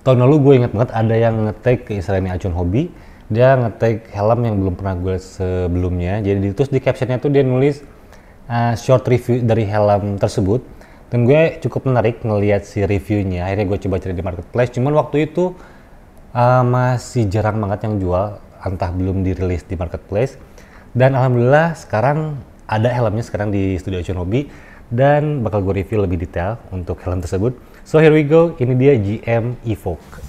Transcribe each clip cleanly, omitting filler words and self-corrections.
Tahun lalu gue inget banget ada yang nge-tag ke Instagramnya Acun Hobi, dia nge-tag helm yang belum pernah gue lihat sebelumnya. Jadi terus di captionnya tuh dia nulis short review dari helm tersebut, dan gue cukup menarik ngelihat si reviewnya. Akhirnya gue coba cari di marketplace, cuman waktu itu masih jarang banget yang jual, entah belum dirilis di marketplace. Dan alhamdulillah sekarang ada helmnya sekarang di studio Acun Hobi, dan bakal gue review lebih detail untuk helm tersebut. So here we go, ini dia GM Evoque.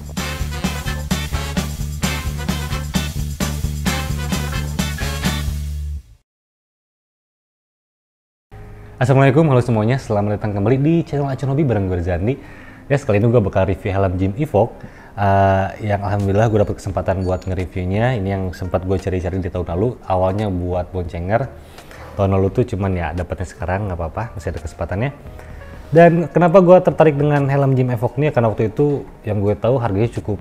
Assalamualaikum, halo semuanya, selamat datang kembali di channel Acun Hobi bareng gue Rizandi. Ya, sekali ini gue bakal review helm GM Evoque yang alhamdulillah gue dapet kesempatan buat nge-reviewnya. Ini yang sempat gue cari-cari di tahun lalu, awalnya buat boncenger. Tahun lalu tuh cuman ya dapetnya sekarang, nggak apa-apa, masih ada kesempatannya. Dan kenapa gue tertarik dengan helm GM Evoque ini? Karena waktu itu yang gue tahu harganya cukup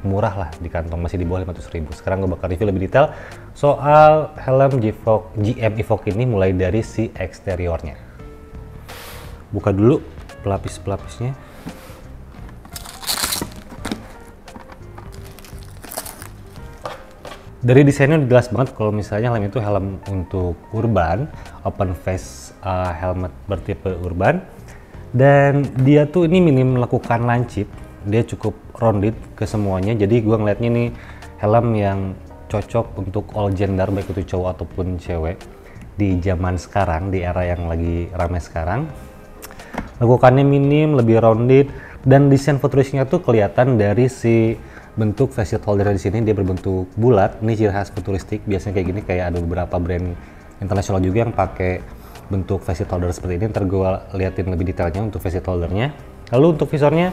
murah lah di kantong, masih di bawah 500.000. Sekarang gue bakal review lebih detail soal helm GM Evoque ini, mulai dari si eksteriornya. Buka dulu pelapis-pelapisnya. Dari desainnya udah jelas banget kalau misalnya helm itu helm untuk urban, open face helmet bertipe urban. Dan dia tuh ini minim melakukan lancip, dia cukup rounded ke semuanya. Jadi gue ngeliatnya nih helm yang cocok untuk all gender, baik itu cowok ataupun cewek di zaman sekarang, di era yang lagi ramai sekarang. Lekukannya minim, lebih rounded, dan desain futuristiknya tuh kelihatan dari si bentuk facet holder di sini. Dia berbentuk bulat, ini ciri khas futuristik. Biasanya kayak gini, kayak ada beberapa brand internasional juga yang pakai bentuk facet holder seperti ini. Ntar gue liatin lebih detailnya untuk facet holdernya. Lalu untuk visornya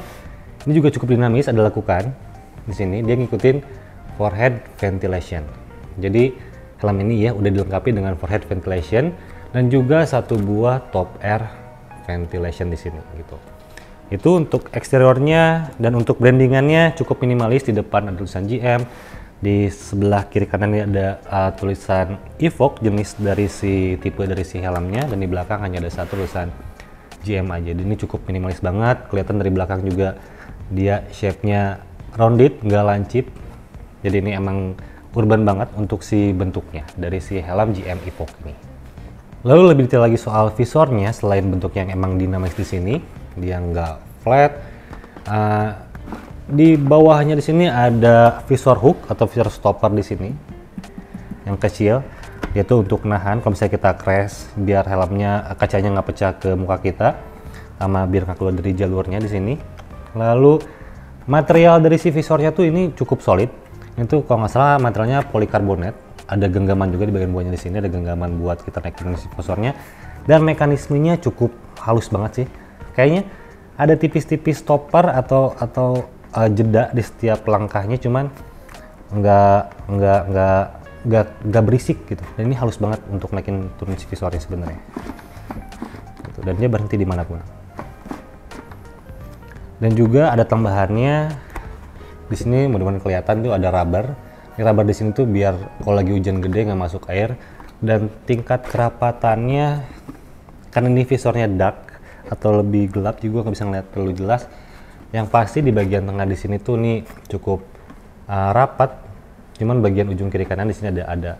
ini juga cukup dinamis, ada lekukan di sini. Dia ngikutin forehead ventilation. Jadi helm ini ya udah dilengkapi dengan forehead ventilation dan juga satu buah top air ventilation di sini gitu. Itu untuk eksteriornya. Dan untuk brandingannya cukup minimalis. Di depan ada tulisan GM, di sebelah kiri kanan ini ada tulisan Evoque, jenis dari si tipe dari si helmnya, dan di belakang hanya ada satu tulisan GM aja. Jadi ini cukup minimalis banget. Kelihatan dari belakang juga dia shape-nya rounded, nggak lancip. Jadi ini emang urban banget untuk si bentuknya dari si helm GM Evoque ini. Lalu lebih detail lagi soal visornya, selain bentuk yang emang dinamis di sini, dia nggak flat. Di bawahnya di sini ada visor hook atau visor stopper di sini yang kecil. Dia tuh untuk nahan kalau misalnya kita crash, biar helmnya kacanya nggak pecah ke muka kita, sama biar nggak keluar dari jalurnya di sini. Lalu material dari si visornya tuh ini cukup solid. Itu kalau nggak salah materialnya polikarbonat. Ada genggaman juga di bagian bawahnya di sini, ada genggaman buat kita naikin si visornya. Dan mekanismenya cukup halus banget sih. Kayaknya ada tipis-tipis stopper atau jeda di setiap langkahnya, cuman nggak berisik gitu. Dan ini halus banget untuk naikin turun si visornya sebenarnya. Gitu. Dan dia berhenti dimanapun. Dan juga ada tambahannya di sini, mudah-mudahan kelihatan tuh ada rubber. Ini rubber di sini tuh biar kalau lagi hujan gede nggak masuk air. Dan tingkat kerapatannya, karena ini visornya dark atau lebih gelap, juga nggak bisa ngeliat terlalu jelas. Yang pasti di bagian tengah di sini tuh nih cukup rapat. Cuman bagian ujung kiri kanan di sini ada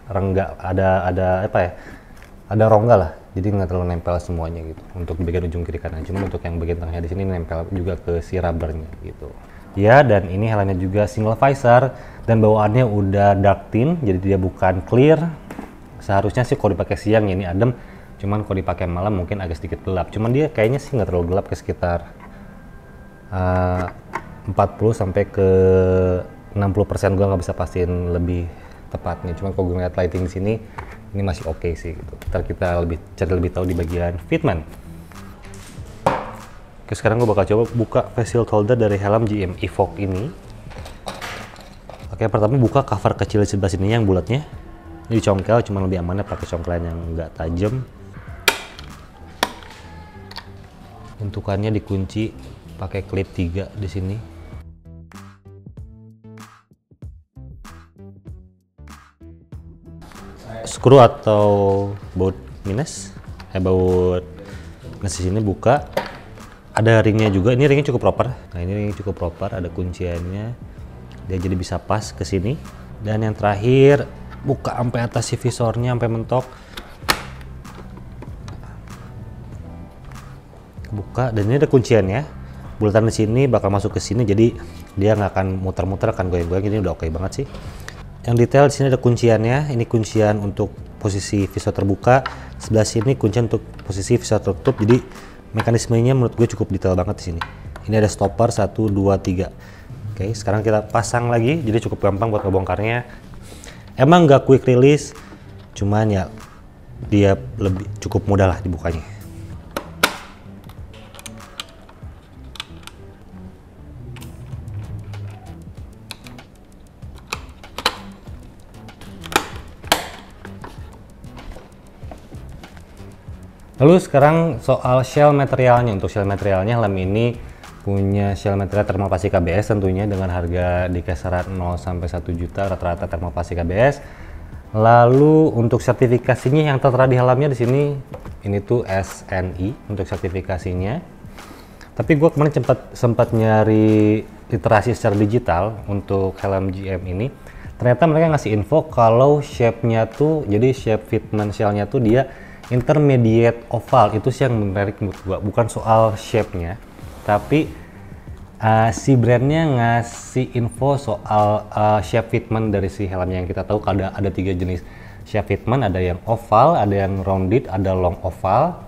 rengga, ada apa ya? Ada rongga lah. Jadi nggak terlalu nempel semuanya gitu untuk di bagian ujung kiri kanan. Cuman untuk yang bagian tengahnya di sini nempel juga ke si rubbernya gitu. Ya, dan ini helmnya juga single visor dan bawaannya udah dark tint, jadi dia bukan clear. Seharusnya sih kalau dipakai siang ya ini adem. Cuman kalau dipakai malam mungkin agak sedikit gelap. Cuman dia kayaknya sih nggak terlalu gelap, ke sekitar 40 sampai ke 60%. Gue nggak bisa pastiin lebih tepatnya. Cuman kalau gue ngeliat lighting di sini, ini masih oke sih gitu. Ntar kita cari lebih tahu di bagian fitment. Oke, sekarang gue bakal coba buka face shield holder dari helm GM Evoque ini. Oke, pertama buka cover kecil di sebelah sini yang bulatnya. Ini congkel, cuman lebih amannya pakai congkelan yang nggak tajam. Untukannya dikunci pakai klip 3 di sini. Screw atau baut minus, baut minus di sini buka. Ada ringnya juga, ini ringnya cukup proper. Nah ini ringnya cukup proper, ada kunciannya. Dia jadi bisa pas ke sini. Dan yang terakhir, buka sampai atas si visornya sampai mentok. Buka, dan ini ada kunciannya. Bulatan di sini bakal masuk ke sini, jadi dia nggak akan muter-muter, akan goyang-goyang. Ini udah oke banget sih. Yang detail di sini ada kunciannya. Ini kuncian untuk posisi visor terbuka. Sebelah sini kuncian untuk posisi visor tertutup. Jadi mekanismenya menurut gue cukup detail banget di sini. Ini ada stopper 1, 2, 3. Oke, sekarang kita pasang lagi. Jadi cukup gampang buat ngebongkarnya. Emang nggak quick release, cuman ya dia lebih cukup mudah lah dibukanya. Lalu sekarang soal shell materialnya. Untuk shell materialnya, helm ini punya shell material termoplastik ABS tentunya dengan harga di kisaran 0 sampai 1 juta rata-rata termoplastik ABS. Lalu untuk sertifikasinya yang tertera di helmnya di sini ini tuh SNI untuk sertifikasinya. Tapi gue kemarin sempat nyari literasi secara digital untuk helm GM ini. Ternyata mereka ngasih info kalau shape-nya tuh, jadi shape fitment shell-nya tuh dia intermediate oval. Itu sih yang menarik menurut gua, bukan soal shape-nya, tapi si brandnya ngasih info soal shape fitment dari si helmnya. Yang kita tahu ada 3 jenis shape fitment, ada yang oval, ada yang rounded, ada long oval,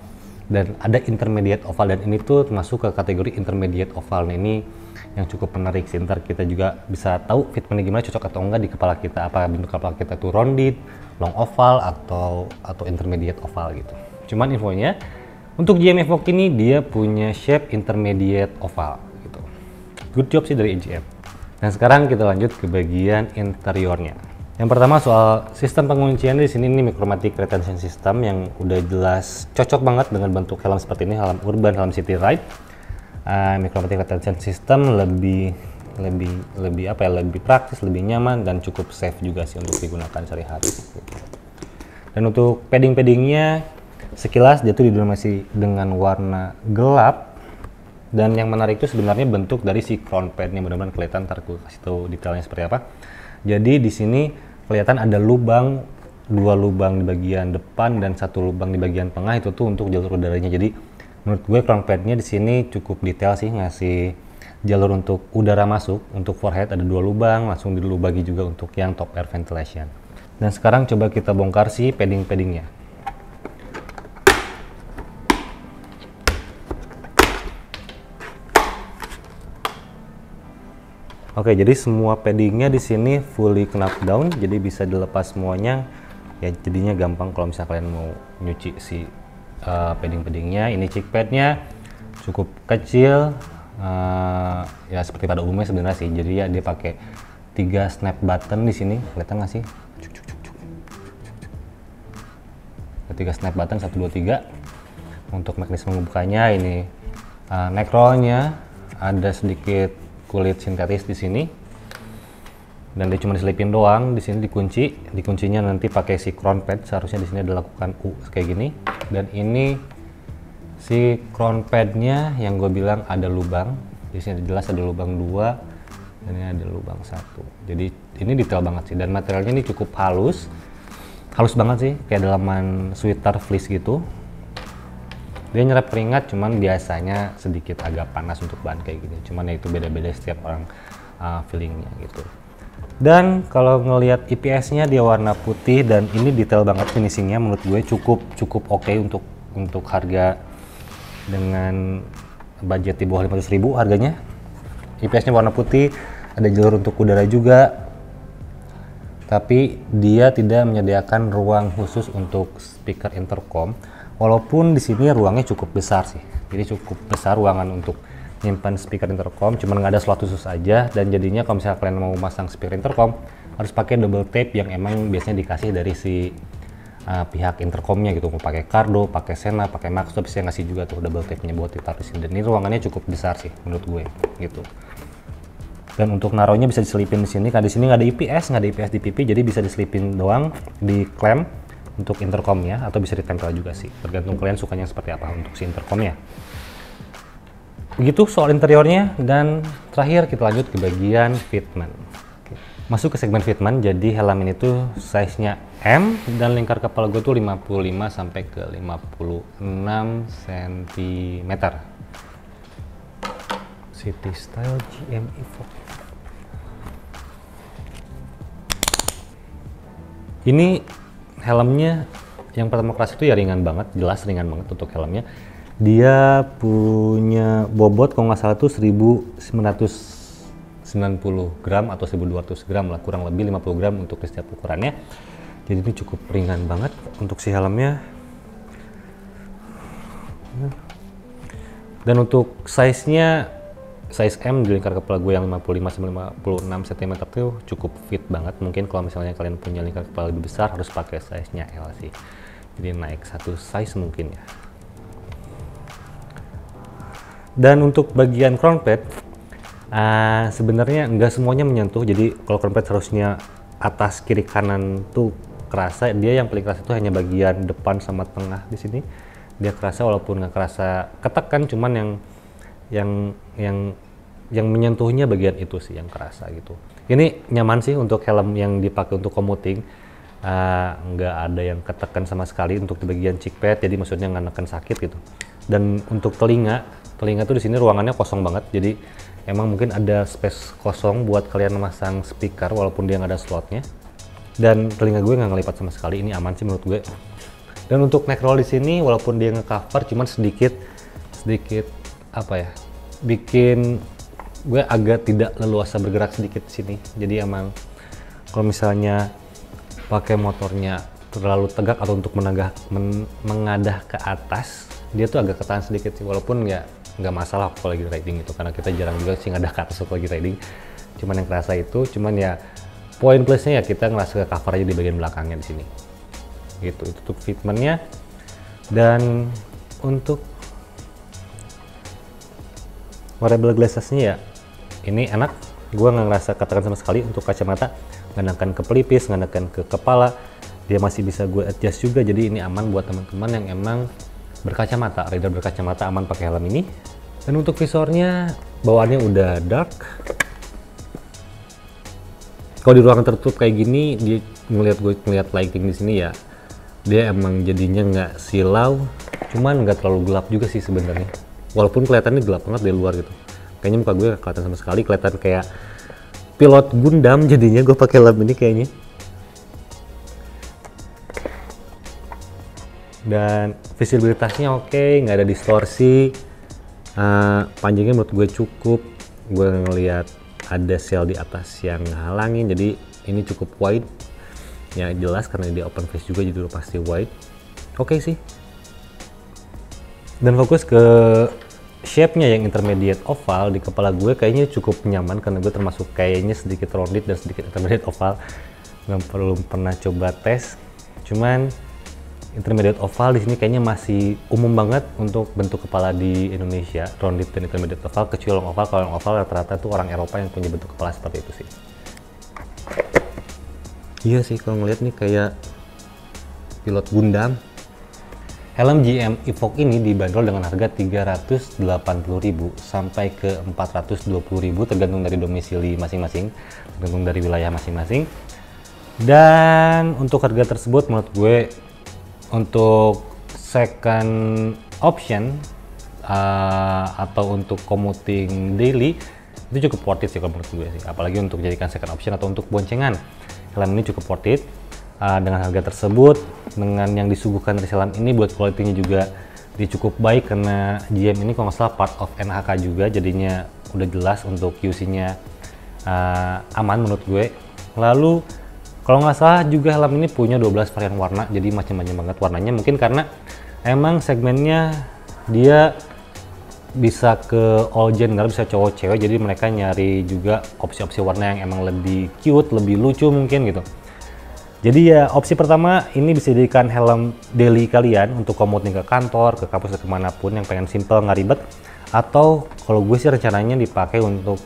dan ada intermediate oval. Dan ini tuh masuk ke kategori intermediate oval. Nah, ini yang cukup menarik sih. Ntar kita juga bisa tahu fitmentnya gimana, cocok atau enggak di kepala kita. Apa bentuk kepala kita tuh rounded, long oval, atau intermediate oval gitu. Cuman infonya untuk GM Evoque ini dia punya shape intermediate oval gitu. Good job sih dari GM. Dan sekarang kita lanjut ke bagian interiornya. Yang pertama soal sistem penguncian. Di sini ini Micromatic Retention System yang udah jelas cocok banget dengan bentuk helm seperti ini, helm urban, helm city ride. Micromatic Retention System lebih praktis, lebih nyaman, dan cukup safe juga sih untuk digunakan sehari-hari. Dan untuk paddingnya sekilas dia tuh didominasi dengan warna gelap, dan yang menarik itu sebenarnya bentuk dari si crown padnya. Mudah-mudahan kelihatan, ntar aku kasih tahu detailnya seperti apa. Jadi di sini kelihatan ada lubang, 2 lubang di bagian depan dan 1 lubang di bagian tengah. Itu tuh untuk jalur udaranya. Jadi menurut gue crown padnya di sini cukup detail sih, ngasih jalur untuk udara masuk. Untuk forehead ada 2 lubang, langsung dilubagi juga untuk yang top air ventilation. Dan sekarang coba kita bongkar si paddingnya. Oke, jadi semua paddingnya di sini fully knock down, jadi bisa dilepas semuanya. Ya jadinya gampang kalau misalnya kalian mau nyuci si paddingnya. Ini cheek padnya cukup kecil, ya seperti pada umumnya sebenarnya sih. Jadi ya dia pakai 3 snap button di sini, kelihatan nggak sih? 3 snap button, 1, 2, 3. Untuk mekanisme membukanya ini neck roll-nya ada sedikit kulit sintetis di sini, dan dia cuma diselipin doang. Di sini dikuncinya nanti pakai si crown pad. Seharusnya di sini dilakukan U kayak gini. Dan ini si crown padnya yang gue bilang ada lubang. Di sini jelas ada lubang 2 dan ini ada lubang 1. Jadi ini detail banget sih, dan materialnya ini cukup halus banget sih, kayak dalaman sweater fleece gitu. Dia nyerap keringat, cuman biasanya sedikit agak panas untuk bahan kayak gini. Cuman ya itu beda-beda setiap orang feelingnya gitu. Dan kalau ngelihat IPS-nya dia warna putih, dan ini detail banget finishingnya. Menurut gue cukup oke untuk harga dengan budget di bawah 500.000 harganya. IPS-nya warna putih, ada jalur untuk udara juga. Tapi dia tidak menyediakan ruang khusus untuk speaker intercom. Walaupun di sini ruangnya cukup besar sih. Jadi cukup besar ruangan untuk nyimpan speaker intercom, cuman nggak ada slot khusus aja. Dan jadinya kalau misalnya kalian mau masang speaker intercom harus pakai double tape yang emang biasanya dikasih dari si pihak intercomnya gitu. Mau pakai Cardo, pakai Sena, pakai Max, tuh bisa ngasih juga tuh double tape-nya buat ditaruh di sini. Dan ini ruangannya cukup besar sih menurut gue gitu. Dan untuk naruhnya bisa diselipin di sini. Karena di sini nggak ada IPS di pipi, jadi bisa diselipin doang di klem untuk intercomnya, atau bisa ditempel juga sih. Tergantung kalian sukanya seperti apa untuk si intercomnya. Begitu soal interiornya, dan terakhir kita lanjut ke bagian fitment. Masuk ke segmen fitment, jadi helm ini tuh size-nya M dan lingkar kepala gue tuh 55 sampai ke 56 cm. City Style GM Evoque. Ini helmnya yang pertama kelas itu ya ringan banget, jelas ringan banget untuk helmnya. Dia punya bobot kalau nggak salah tuh 1990 gram atau 1200 gram lah, kurang lebih 50 gram untuk setiap ukurannya. Jadi ini cukup ringan banget untuk si helmnya. Dan untuk size-nya, size M di lingkar kepala gue yang 55-56 cm itu cukup fit banget. Mungkin kalau misalnya kalian punya lingkar kepala lebih besar harus pakai size-nya L sih. Jadi naik satu size mungkin ya. Dan untuk bagian crown pad, sebenarnya nggak semuanya menyentuh. Jadi kalau crown pad harusnya atas, kiri, kanan tuh kerasa. Dia yang paling kerasa itu hanya bagian depan sama tengah di sini. Dia kerasa walaupun nggak kerasa ketekan, cuman yang menyentuhnya bagian itu sih yang kerasa gitu. Ini nyaman sih untuk helm yang dipakai untuk commuting. Nggak ada yang ketekan sama sekali untuk di bagian cheek pad, jadi maksudnya nggak neken sakit gitu. Dan untuk telinga tuh di sini ruangannya kosong banget, jadi emang mungkin ada space kosong buat kalian memasang speaker walaupun dia nggak ada slotnya. Dan telinga gue nggak ngelipat sama sekali, ini aman sih menurut gue. Dan untuk neck roll di sini walaupun dia nge-cover, cuman sedikit apa ya, bikin gue agak tidak leluasa bergerak sedikit di sini. Jadi emang kalau misalnya pakai motornya terlalu tegak atau untuk mengadah ke atas, dia tuh agak ketahan sedikit sih, walaupun nggak masalah kalau lagi riding itu, karena kita jarang juga sih ngadah ke atas kalau lagi riding. Cuman yang kerasa itu, cuman ya poin plusnya ya kita ngerasa ke cover aja di bagian belakangnya di sini. Gitu, itu untuk fitmentnya. Dan untuk wearable glasses-nya ya, ini enak. Gue nggak ngerasa ketekan sama sekali untuk kacamata, nggak neken ke pelipis, nggak neken ke kepala. Dia masih bisa gue adjust juga, jadi ini aman buat teman-teman yang emang berkacamata, rider berkacamata, aman pakai helm ini. Dan untuk visornya, bawaannya udah dark. Kalau di ruangan tertutup kayak gini, dia ngeliat lighting di sini ya, dia emang jadinya nggak silau, cuman nggak terlalu gelap juga sih sebenarnya. Walaupun kelihatannya gelap banget dari luar gitu. Kayaknya muka gue nggak kelihatan sama sekali, kelihatan kayak pilot Gundam jadinya gue pakai helm ini kayaknya. Dan visibilitasnya oke, nggak ada distorsi. Panjangnya menurut gue cukup. Gue ngelihat ada sel di atas yang halangin, jadi ini cukup wide. Ya jelas karena dia open face juga, jadi udah pasti wide. Oke sih. Dan fokus ke shape-nya yang intermediate oval di kepala gue kayaknya cukup nyaman, karena gue termasuk kayaknya sedikit rounded dan sedikit intermediate oval. Belum pernah coba tes. Cuman intermediate oval di sini kayaknya masih umum banget untuk bentuk kepala di Indonesia, rounded dan intermediate oval, kecuali long oval. Kalau long oval rata-rata tuh orang Eropa yang punya bentuk kepala seperti itu sih. Iya sih, kalau ngeliat nih kayak pilot Gundam. Helm GM Evoque ini dibanderol dengan harga 380.000 sampai ke 420.000 tergantung dari domisili masing-masing, tergantung dari wilayah masing-masing. Dan untuk harga tersebut menurut gue untuk second option atau untuk commuting daily itu cukup worth it sih kalau menurut gue sih, apalagi untuk jadikan second option atau untuk boncengan. Helm ini cukup worth it dengan harga tersebut, dengan yang disuguhkan dari helm ini. Buat quality-nya juga dia cukup baik, karena GM ini kalau nggak salah part of NHK juga, jadinya udah jelas untuk QC-nya aman menurut gue. Lalu kalau nggak salah juga helm ini punya 12 varian warna, jadi macam-macam banget warnanya. Mungkin karena emang segmennya dia bisa ke all gender, bisa cowok cewek, jadi mereka nyari juga opsi-opsi warna yang emang lebih cute, lebih lucu mungkin gitu. Jadi ya opsi pertama ini bisa dijadikan helm daily kalian untuk commuting ke kantor, ke kampus, ke kemanapun yang pengen simple nggak ribet. Atau kalau gue sih rencananya dipakai untuk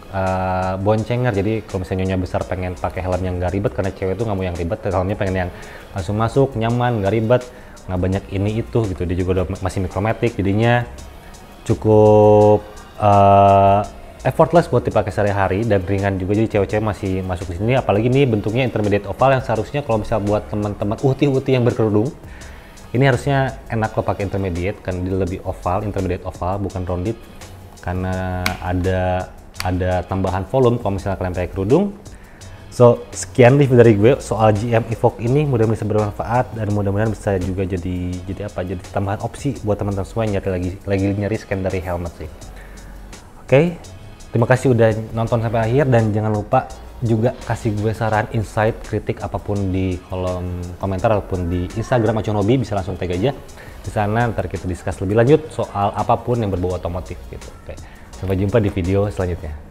boncenger. Jadi kalau misalnya nyonya besar pengen pakai helm yang nggak ribet, karena cewek tuh nggak mau yang ribet, helmnya pengen yang langsung masuk, nyaman, nggak ribet, nggak banyak ini itu gitu. Dia juga udah masih mikromatic, jadinya cukup effortless buat dipakai sehari-hari dan ringan juga, jadi cewek-cewek masih masuk di sini. Apalagi ini bentuknya intermediate oval yang seharusnya kalau misal buat teman-teman uhti-uhti yang berkerudung, ini harusnya enak lo pakai intermediate kan, dia lebih oval, intermediate oval bukan rounded, karena ada tambahan volume kalau misalnya kalian pakai kerudung. So, sekian review dari gue soal GM Evoque ini, mudah-mudahan bisa bermanfaat dan mudah-mudahan bisa juga jadi tambahan opsi buat teman-teman semua yang lagi nyari secondary helmet sih. Oke, terima kasih udah nonton sampai akhir dan jangan lupa juga kasih gue saran, insight, kritik apapun di kolom komentar ataupun di Instagram Aconobi, bisa langsung tag aja di sana, ntar kita discuss lebih lanjut soal apapun yang berbau otomotif gitu. Oke, sampai jumpa di video selanjutnya.